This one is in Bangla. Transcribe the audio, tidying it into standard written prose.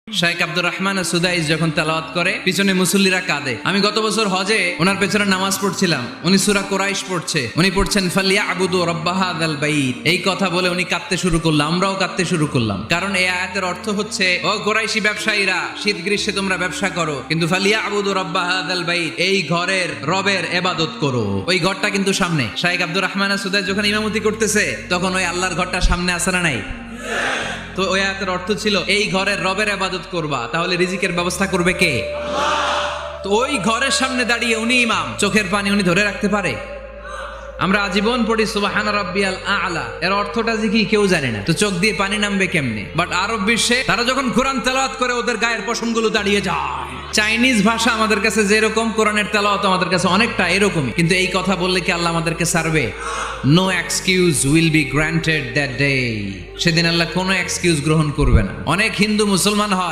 শাইখ আব্দুর রহমান সুদাইস যখন তেলাওয়াত করে পিছনে মুসল্লিরা কাঁদে। আমি গত বছর হজে ওনার পেছনে নামাজ পড়ছিলাম, উনি সূরা কুরাইশ পড়ছে, উনি পড়ছেন ফালিয়াবুদু রাব্বা হাযাল বাইত। এই কথা বলে উনি কাঁদতে শুরু করলো, আমরাও কাঁদতে শুরু করলাম। কারণ এই আয়াতের অর্থ হচ্ছে, ও কুরাইশি ব্যবসায়ীরা, শীত গ্রীষ্মে তোমরা ব্যবসা করো, কিন্তু ফালিয়াবুদু রাব্বা হাযাল বাইত, এই ঘরের রবের ইবাদত করো। ওই ঘরটা কিন্তু সামনে। শাইখ আব্দুর রহমান সুদাইস যখন ইমামতি করতেছে তখন ওই আল্লাহর ঘরটা সামনে আছে না নাই? তো ওই আয়াতের অর্থ ছিল, এই ঘরের রবের ইবাদত করবা, তাহলে রিজিকের ব্যবস্থা করবে কে? আল্লাহ। তো ওই ঘরের সামনে দাঁড়িয়ে উনি ইমাম, চোখের পানি উনি ধরে রাখতে পারে? আমরা আজীবন পড়ি সুবহান রাব্বিয়াল আ'লা, এর অর্থটা যে কি কেউ জানে না, তো চোখ দিয়ে পানি নামবে কেমনে? বাট আরব বিশ্বে তারা যখন কোরআন তেলাওয়াত করে ওদের গায়ের পশমগুলো দাঁড়িয়ে যায়। চাইনিজ ভাষা আমাদের কাছে যেরকম, কোরআনের তেলাওয়াত আমাদের কাছে অনেকটা এরকমই। কিন্তু এই কথা বললে কি আল্লাহ আমাদেরকে ছাড়বে? No excuse will be granted that day. সেদিন আল্লাহ কোনো এক্সকিউজ গ্রহণ করবে না। অনেক হিন্দু মুসলমান হয়